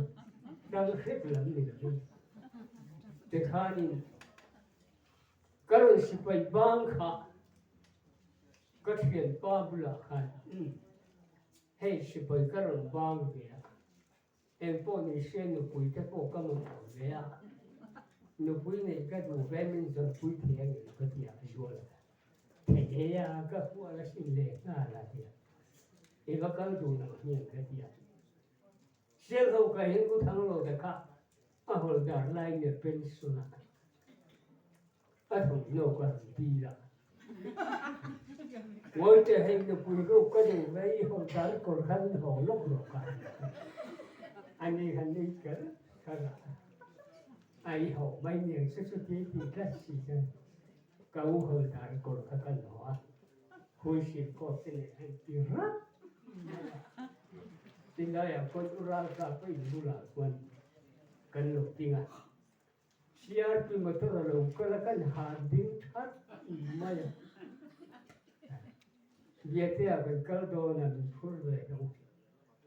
dang se lam ni lo te khanin karon sipai bang kha ka thien pa bula khan he sipai karon bang ve em po ni sen no pui te po ka mo ve a no pui ne ka du ve min zo pui the ngi ka ti a jo la te ya ka pu ala sin le na la ti e ba ka du na ni ka ti a se ho ka hin ku thang lo da ka a hol da lai ne pen su na a thong no ka ti la ngồi te hin no pui ko ka du ve ho da ko khan ho lo lo ka anh ấy cái ai học mấy年xuất xuất chế thì rất gì chứ câu hơi đại còn các cái nhỏ hồi xưa có cái này anh chỉ rất thì là con ra cả cái gì là con cần lục tiếng à siar thì mà tôi là lục cái là cái hạt đinh thắt mà vậy thì cái câu đó là mình phun về đâu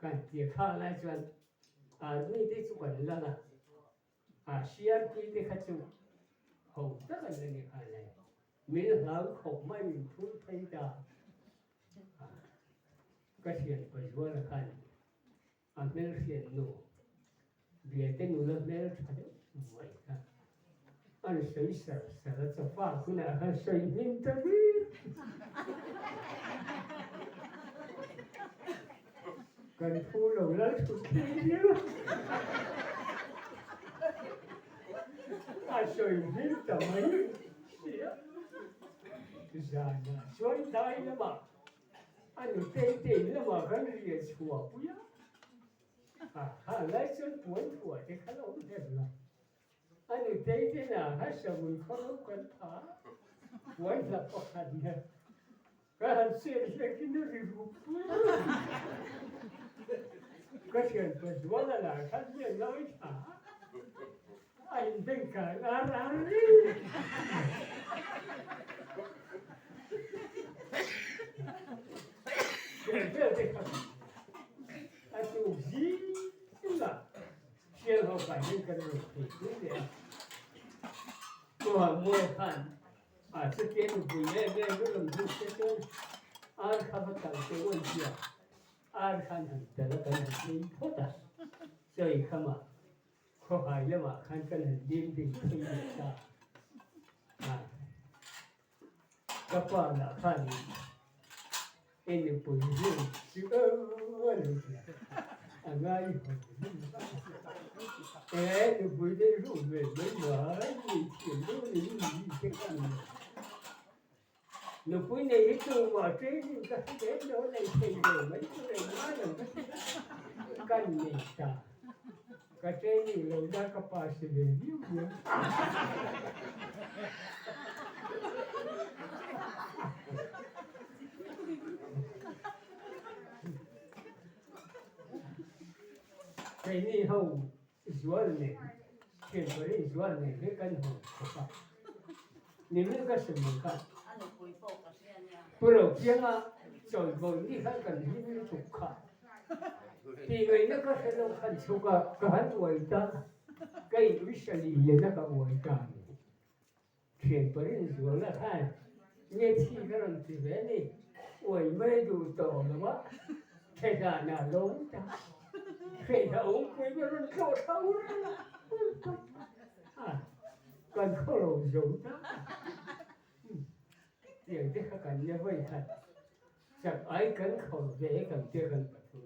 cái gì khác lại chuyện ni te chu kan langa CRP te khachu ho ta kan ni kha lai min hang khop mai min phun phai da ka thian pa zwa la khan mel thian no bia te nu la mel thade mai ka an sei sa cha fa kuna ha sei min ta bi cần thu lầu lớn tụt kia sợi viết tầm ấy già nhà xoay tay nó mà anh được tên tiền nó mà cái gì chùa quý lấy xuân cuốn của cái khá lâu đẹp lắm anh được tên thế nào hết sợ mình khó lúc quen thả quấy là có hành nha cái hành xe cái nó đi rụt cái chuyện của chúa là khách viên nói thả anh đừng cả ra đi มัวขันสเกตบุยเล่เล่ก็ลงทุนเสียอาร์ข้าพเจ้าเจ้าวันเดียวอาร์ขันหันแต่ละกันหันดิ้งพุทธะเจอข้ามาขอหายแล้วมาขันกันหันดิ้งดิ้งขึ้นมาจ้ากระป๋องละขันเอ็นปุยยุ่งชื่อวันนี้ง่ายคนปุยได้รู้เว้ยไม่ว่าไม่เชื่อรู้นี่เชื่อกันno puoi neanche tu ma sei un castello nei sei ma tu sei male cannetta castello da capace di vivere cái này hầu zuarne sempre zuarne che kan ho nimen ka semuka Pero pianga trời vời đi khăn cần đi chụp khả thì người nó có thể đâu khăn chụp cả hắn tuổi ta cái lúc xử lý là nó có tuổi ta chuyện bởi vì rồi là hai nghe thì cái lần thì về đi tuổi mấy đủ tổ là quá thế là nào lớn ta thế là ông quý cái lần khổ thấu cần khổ giống taอย่างที่เขากันเนี่ยไว้ทันจากไอ้กันเขาเด็กกันเจ้ากันประตู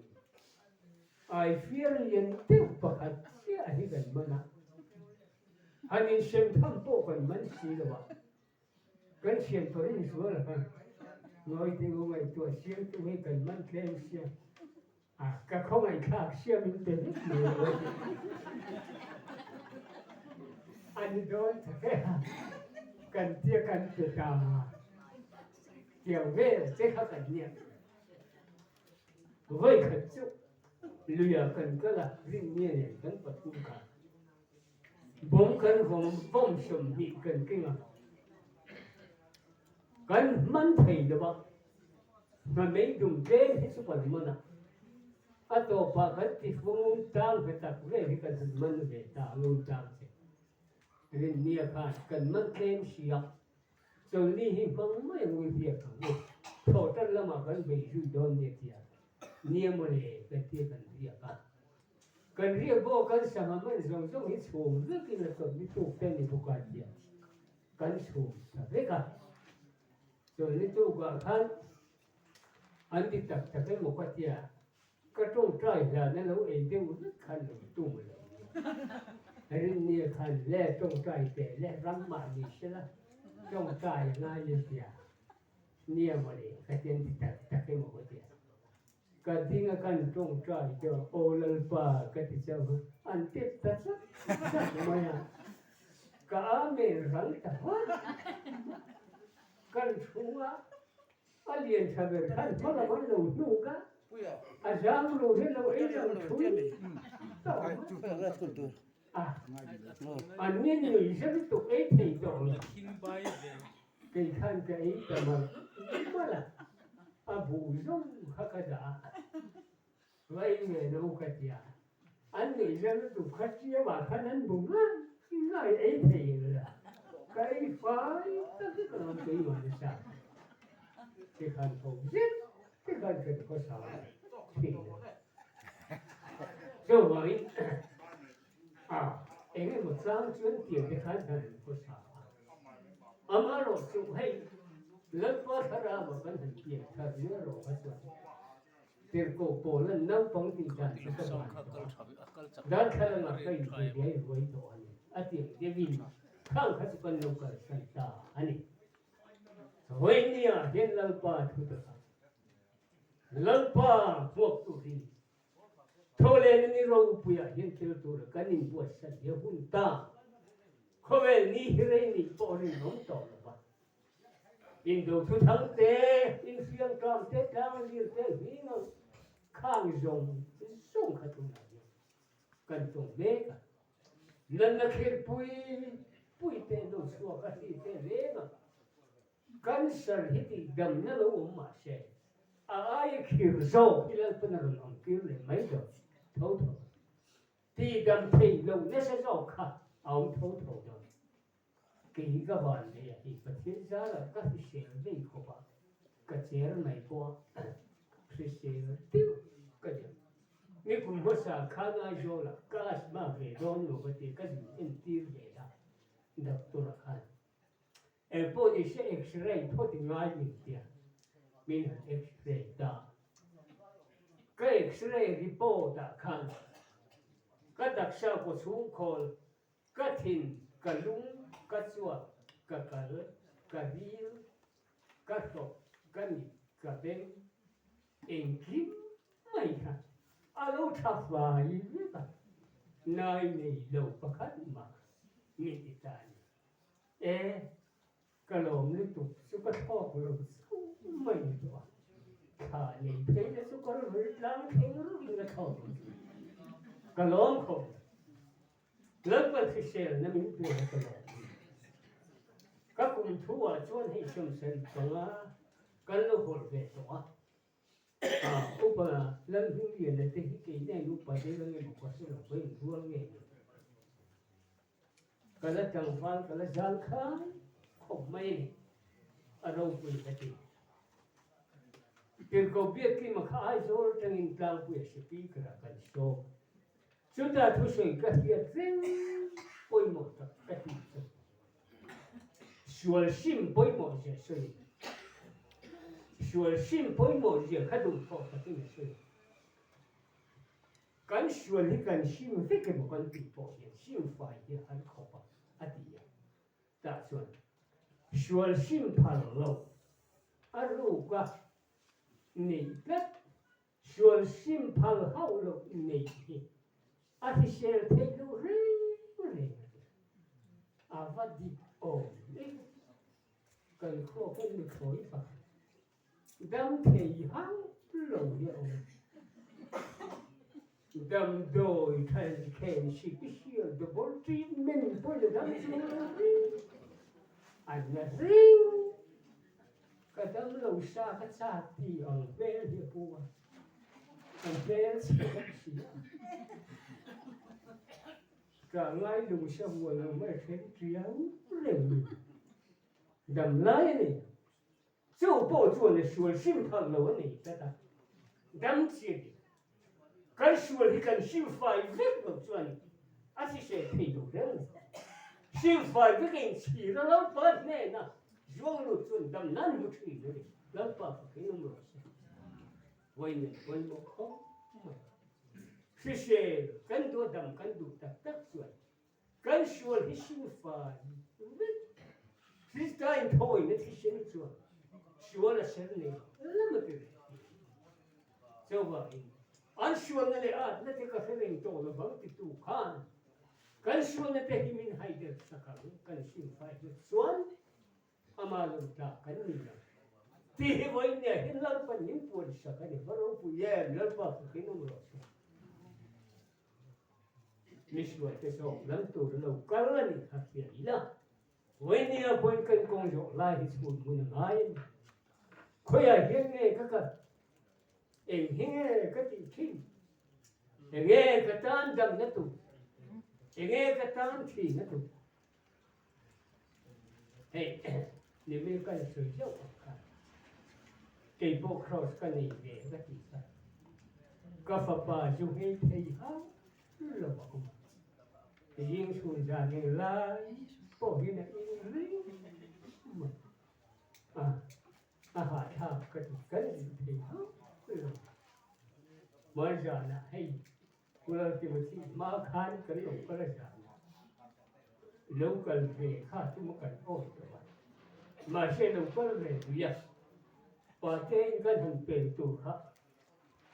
ไอ้เฟียร์ยันเต็มปากเสียให้กันมันนะฮันนี่เชื่อมทำโป๊กันมันสีละวะกันเชื่อมตัวนี้สวยละกันน้อยที่รู้ไหมตัวเชื่อมตัวให้กันมันเคลื่อนเชื่อก็เขาไม่ฆ่าเชื่อมเป็นนิดเดียวเลยอันนี้โดนแค่กันเจ้ากันเจ้าตาkiểu về sẽ khác cảnh niệm với khẩn chúc lừa cần cơ là riêng nhiên này vẫn bật cung cả bốn cần gồm vong sầm bị cần kinh à cần mắn thầy được không mà mấy dùng trên hết sức phần mắn à atau pakai tifung tang betak về cần mắn về ta luôn tang riêng nhiên cần mắn thêm siap rồi đi hình phong mấy người Việt không thổ chân là mà cần bị rủi đòn như thế nhiều mà để cái tiền cần riêng vô cần sao mà mình dùng ít xuống rất là cần ít tụ tên thì không cần gì cần xuống thế cả rồi đi tụ qua khăn anh đi tập cái một cái gì cái trong trái là nó lâu ấy tiêu rất khăn rồi tụ mà rồi nhiều khăn lẽ trong trái để lẽ rắm mà đi xe là trong trái ngay như thế nhiều mà để cái tiền thì tập cái một cái gì cái tiếng cái trong trái cho ô lần ba cái thì sao anh tiếp tất tất mà cả mình rắn tập cái xuống á anh liền sao về thân nó là món đồ nụ cá anh dám đồ thế đâu ấy là xuống anh nhìn người rất tục ấy thì rồi cái thân cái ấy mà mà là vụ giống khác cả vậy người đâu cái gì anh nghĩ ra nó tục khác chia mà khăn anh bụng á cái ấy thì là cái phải tất cả làm cái mà nó sao cái khăn không giết cái khăn cần có sao thì rồi vậy anh một sáng chuyến tiền cái khăn cần có sao mà rồi chụp hay lớn quá thà ra mà vẫn thành tiền thật nữa rồi hết rồi tiền cổ cổ lên nấu bóng tiền đàn cho các bạn đó theo là cái gì để với đồ anh tiền cái gì không phải con nông cờ sản ta anh với nia hiện lần ba thu được lần ba buộc tụi đi thôi lên ni râu bùa hiện theo tụi được cái niềm buồn sản nhiều hơn ta không phải ni hiền ni bỏ ni nông tổ là in đồ thu thắng tế in xuyên tròn tế trăng liên tế hí nó khang dùng sung khát tụi này cần tụi bé cả lần là khi bùi tế đồ xua cái gì tế bé mà cần sở hít thì đầm nó lâu mà sẽ ai kiểu dâu khi lên phân là lòng kiểu để mấy rồi thấu thấu thì đầm thì lâu nó sẽ dâu khát ông thấu thấu rồi kỳ các bạn này thì phát hiện ra là các cái xe này của bạn cái xe này của cái xe tiêu cái gì nếu cũng có sao khá ngay rồi là các mà về đó nữa thì cái gì em tiêu vậy đó đọc tôi là khá em bố đi xe X-ray thôi thì ngay mình tiền mình X-ray đó cái X-ray report đã khá cái đặc sao của chúng call cái thìn cái lúng cái chuột cái ria cái sọc cái nhị cái bên em kim mày hả alo tháp vài biết à nơi này lâu bác khách mà nghĩ thì ta cái lồng liên tục số cái thọ của lồng mày đó thà này thấy là số cái lồng láng thấy nó là thọ cái lồng không lớn hơn thì xe nó mình đưa cái lồng các cùng thua chuan hay chấm sen bằng cái lồng hồn về đó Upa lần thứ nhất là thế cái này Upa đây là người có sự là với vua nghe cái là chẳng phải cái là gian khai không may ở đâu cũng vậy thì có biết khi mà khai rồi trong những trang của speak là cái số chúng ta thu xây cái hiện riêng bôi một cái gì sửa sim bôi một cái gì sửa sim bôi một cái khá đúng không cái gì cái sửa thì cái sim phải cái một con bị bỏ hiện sim phải thì hắn khó bảo à đi à ta sửa sim phá lâu à lúc cái này cái sửa sim phá hậu lâu này à thì sẽ thấy lâu rồi à vad đi đấy cái khó cái được phối phải đâm thì hắn lâu vậy đâm đôi thành khen sĩ cái xưa được bốn trí mình tôi được đâm xuống anh là riêng cái đâm lâu xa cái xa thì ở về địa phương anh về sẽ không xí cả ngày đủ xong rồi là mới thấy chuyện rừng đâm lái này châu bộ chuột này sửa sim thằng lỗ này ta đâm chết cái sửa thì cần sim phải viết vào chuột à thì sẽ thay đổi đấy sim phải viết cái chỉ ra lâu bớt này nè dùng lúc chuột đâm năn một chỉ rồi lâu bớt cái nó rồi quên một không thì sẽ cần đồ đâm cần đồ tắc chuột cái sửa thì sim phải viết cái thôi nó thì sẽ chuột sure là sẽ này lắm cái cho vậy anh sure này à nó thì có thể lên tổ là bằng cái tu khan cái sure này thì mình hay được sắc cái sim phải được xuân ama luôn ta cái này thì vậy này hiện lần phần những buồn sắc cái này vào phụ ye lần vào cái nó rồi Mishwa cái số lần tu lâu cái này khác biệt là vậy này buồn cái công dụng lại thì buồn buồn ngay khơi hiện nghe cái em nghe cái gì chứ em nghe cái tan đầm nó tụ em nghe cái tan thì nó tụ hey nếu như cái sự dốc cái bộ cross cái này về cái gì vậy cái pháp ba dùng hết thấy hả là bảo thì những chuyện ra nghe lại bỏ đi này à thà cái gì thì hả mới ra là hay vừa thì mà khan cái lúc cái ra lâu cần về khá chúng cần ổn mà sẽ lâu cái về yes và thế cái thằng bền tụ khá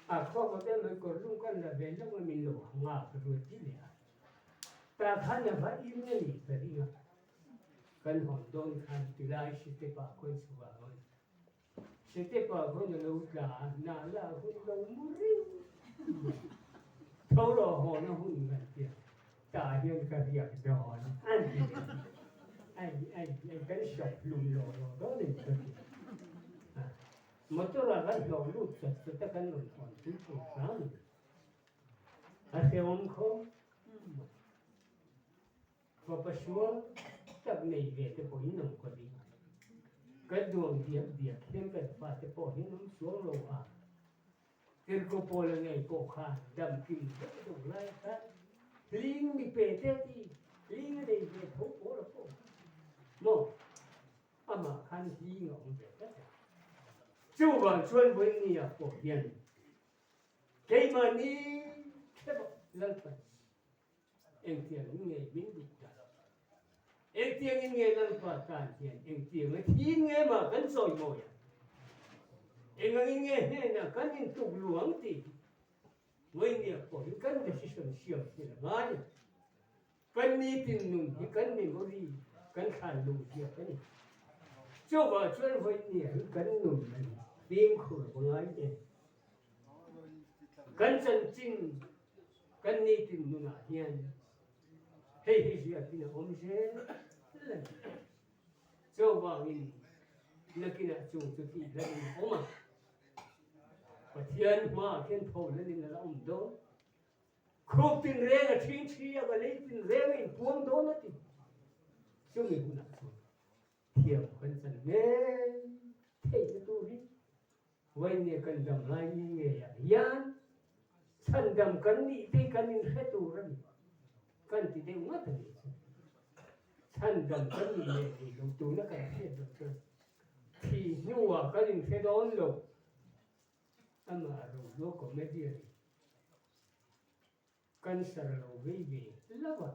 à khó có thể còn lúc cái là về lúc mình lộ ngã rồi tí nữa ta khán là phải im như này phải đi ngã cái hồn đôn khăn từ lại sẽ tiếp vào con số vào sẽ tiếp vào con lâu cả nà là con lâu mũi thâu lò hồ nó hụt gần tiền ta hiện cái việc đó anh cái sọc lùi lò đó là cái gì mà tôi là cái lò lụt sẽ ta cái lò còn chút chút sáng à thế ông không và bớt xuống tập này về cái bối nồng của đi cái đường điểm thêm cái phải cái bối nó xuống lầu à cái cô bố là ngày bố khá đầm kinh rất đủ lại khác linh bị bể thế thì linh ở đây về thấu bố là bố một mà khăn gì ngọng về tất cả chú vào xuân với nghĩa của hiền cái mà đi thế bộ lần phần em tiền những nghề biến đủ cả em tiền những nghề lần phần cản tiền em tiền cái thiên nghề mà cắn sồi mồi em những nghề này là cắn những tục luống thì với nghĩa của những cắn để sử dụng siêu thì là ngay cắn đi tìm nung thì cắn mình có gì cắn khăn đủ việc cái này chú vào xuân với nghĩa cắn nung này tìm khổ của ngay vậy cắn chân chinh cắn đi tìm nung à hiền hey gì à tin ông sẽ là cho vào in nó kia là chủ cho thị là ông mà và thiên mà thiên thổ lên là ông đó khúc tin rê là thiên chi và lấy tin rê mình buông đó nó thì cho mình cũng làm thiểu cẩn thận nghe thấy cái tu đi vậy này cần đầm lại như nghề yan sân đầm cẩn đi thì cần mình phải tu rồi cần thì đều mất rồi sân đầm cẩn đi nghề thì lúc tu nó cần thiết được thì nhu à cần mình phải đón lục mà rồi lúc có mấy điều cần sợ rồi vì lâu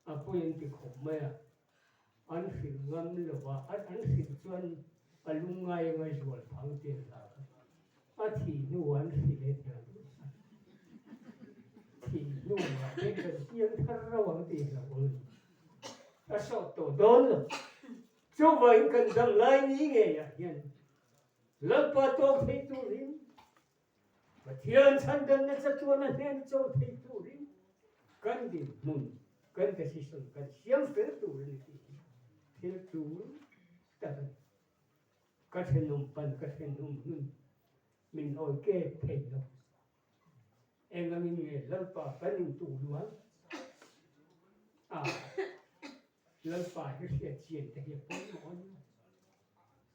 à bây giờ khổ mày anh phim ngâm lova anh phim chuan alung ngay rồi phang tiền là thì nu anh phim đấy thì nu mà cái tiếng thar rawang tiền là ôi sao tổ đón rồi chú vậy cần đâm lại ní nghe à hiền lớp ba tô thấy tu rin và thiên san đâm nó sẽ chuan nó hen châu thấy tu rin cần đi mun cần cái gì xong cần xiêm phết tu rin thiếu chú ta các thầy nông pan các thầy nông nun mình ôi kê thầy nông em là mình nghe lần pa cái mình tu luôn lần pa cái chuyện thì cái phong món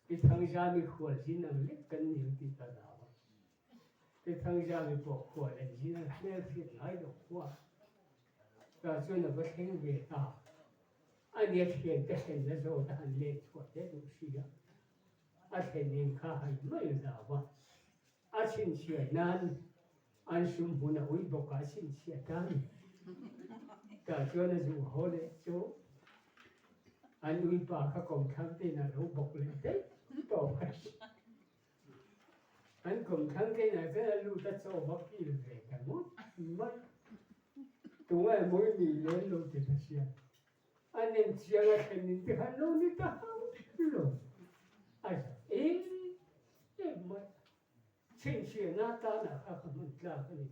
cái thằng gia mình khỏe gì nào lấy cần nhiều thì ta nào cái thằng gia mình bỏ khỏe là gì nào lấy thì nói được quá ta cho nó cái thằng về anh ấy hiện tại hiện là rồi ta hành lên thuật đấy đúng chưa? Anh hiện nên khá hay mấy giờ vậy? Anh xin chia nan, anh sum huna uy bọc anh xin chia tan. Ta cho nó dù hồ lệ chỗ, anh uy bà các công kháng tên là đâu bọc lên đấy, bảo phải. Anh công kháng cái này phải là lưu ta cho bác kia về cả một mất. Tụi em mỗi ngày lên lưu thì ta chia. anh em chia ra thành những cái hành động như ta rồi ai mà chuyện chuyện na ta na khác mình là cái gì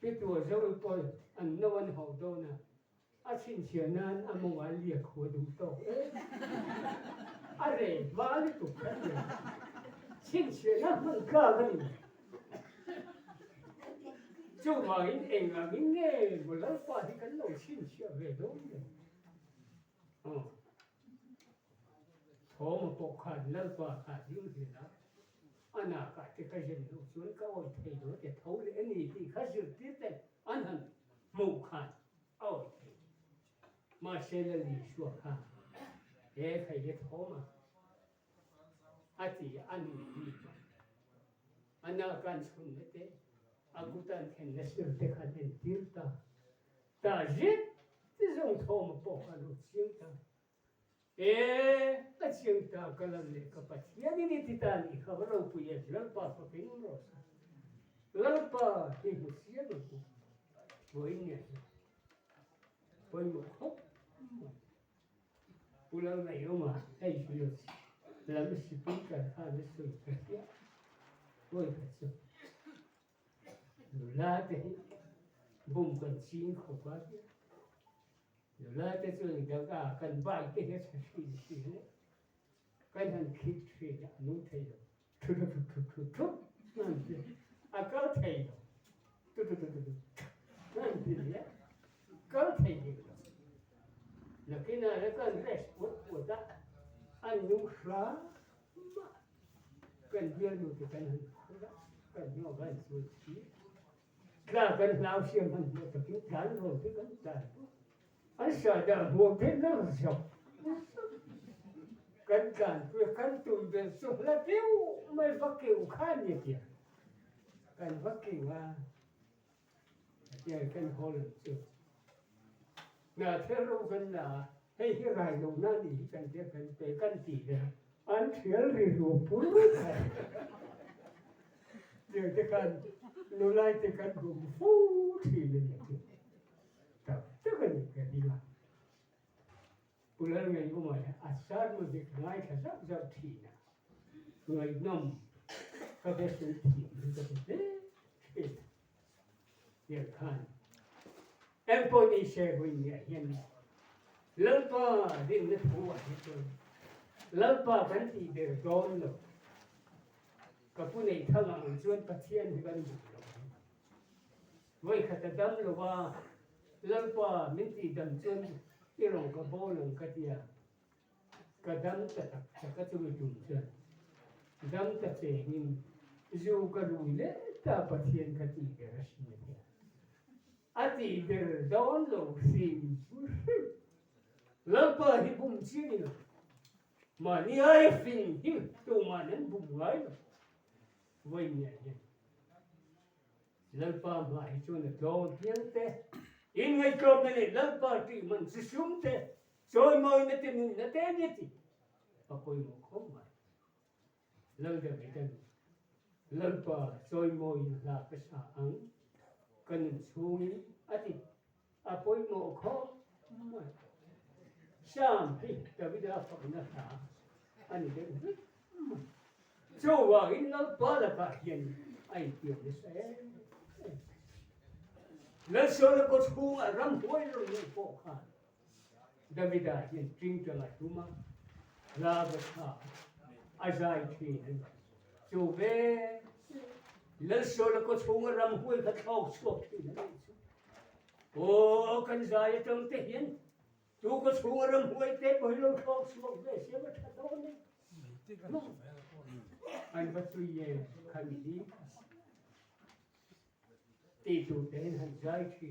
cái tuổi rồi coi anh nấu anh hậu đâu nè chuyện chuyện na anh mong anh liệt khối đủ to đấy vả đi tụt cái gì chuyện chuyện na mình cả cái gì chú vậy anh là mình nghe một lần qua thì cái lối chuyện chuyện về đâu thổ một bộ khăn lần qua cả những gì đó anh cả cái gì nó xuống cái ôi thầy nó để thấu để anh thì khai sự tiết đấy anh hẳn mù khăn ôi mà sẽ là lý số khăn để thầy để thấu mà thì anh đi anh cần xuống đấy aku tan khen na sir te khan en tir ta jet ti zong thom po ka lu chiang ta ta chiang ta kalam le ka pa ya ni ti ta ni khabar ro pu ye lal pa pa pin ro lal pa ti bu sia lo ku voi ni voi mo khop ulang na yo ma ai shu yo la mi si pi ka ha ni su ka ya voi ka chu là thế vùng cần chín khổ quá là thế cho người ta cần vài cái hết xí đấy cái thằng khít xí đã nuôi thầy rồi có thầy rồi có thầy rồi là cái này là cần rest của ta anh nhung xóa cần viên được cái cần cần nhau gần suy nghĩ là cần lao xiêm mình một cái cán rồi cái cần cán anh sợ đợi buồn thế nó là sọc cần cán việc cần tụi về sụp là tiêu mới bắt kiểu khan như kia cần bắt kiểu mà giờ cần hồ lực chưa là thế rồi cần là hay cái gai đầu nó đi cần thế cần để cần chỉ để anh thiếu thì ruột phun giờ cái cần nó lại cái cần cũng phú thì là như thế tất cả những cái đi làm bulan ngày của mình asal mà việc ngay cả rất rất thì nè người nông có cái sự thì có cái thế việc khan em có đi xe với nhà hiện lớn pa đi nước phù à hết rồi lớn pa vẫn thì để đón rồi cái phụ này thằng nào chuyên phát triển thì vẫn được với khát đam làว่าlớn pa mình thì đam chuyên cái lòng cái bố lòng cái gì cái đam cái tụi chúng chuyên đam cái gì nhưng dù cái lối lẽ ta phát triển cái gì cái gì vậy ati der đón lo xin lớn pa thì bùng chi mà ni ai phim thì tụi mà nên bùng ngay vậy nhỉ lớn pa mà cho nó đón tiếng thế in ngày cơm này lớn pa thì mình sẽ xuống thế rồi mới nó tin nó thế như thế và coi một không mà lớn được cái lớn pa rồi mới là cái sao ăn cần xuống ati apoi mo khó sam thì David đã phát nó thả anh đến cho vào in nó to là cả hiện ai hiểu nó sẽ nó số nó có thu ở rắm hối rồi nó khó khăn David đã hiện trinh trở lại đúng không là vật thả ai thì cho về nó số nó có thu ở rắm hối thật khó số thì nó ô cần dài trong thế hiện chú có xuống râm huệ tế bởi lâu không xuống về xe mà thật đó này anh bắt tôi về khăn đi thì chủ tên hành dài khi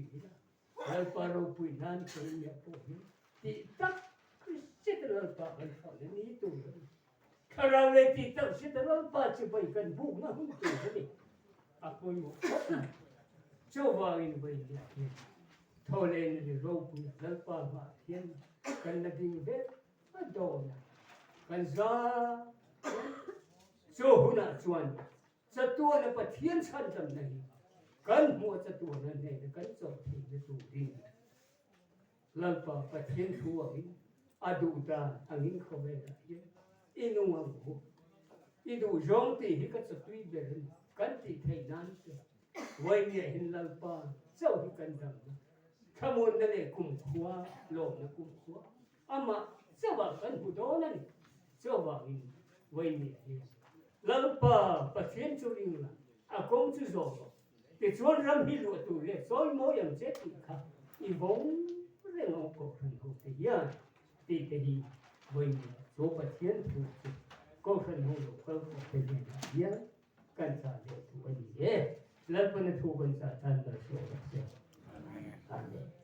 lại paro bùi nan cho nhà phổ hiến thì tắc sẽ là bà hành khảo lên ý tù khả rào lên thì tắc sẽ là bà chỉ bởi cần vụ nó không tù thế này à tôi một khóc này cho vào in bởi nhà hiến thôi lên thì râu bùi lớn bà mà hiến cần là đình vết nó đồ nè cần ra cho hôn à chuan sa tua là bát thiên san tầm này cần mua sa tua là này cần cho thì cái tụ đi lần pa bát thiên thua ấy adu ta anh in không về là inu ngang hồ inu rong thì cái sa tui về cần thì thấy nan vậy nhẹ hình lần pa sao thì cần rằng tham ôn này cùng khóa lộn nó cùng khóa ama sao bảo cần hụt đó này sao bảo in vậy nhẹ lần pa phát triển cho linh là à công chú rồi thì chuan ram hi lụa tụ lệ soi mối yang chết thì khác y vốn rất là cổ thần hồn thì ya thì cái gì vậy số phát triển thì cổ thần hồn của con phải gì ya cần sa để tu cái gì lần pa nó tu cần sa tan là số Amen.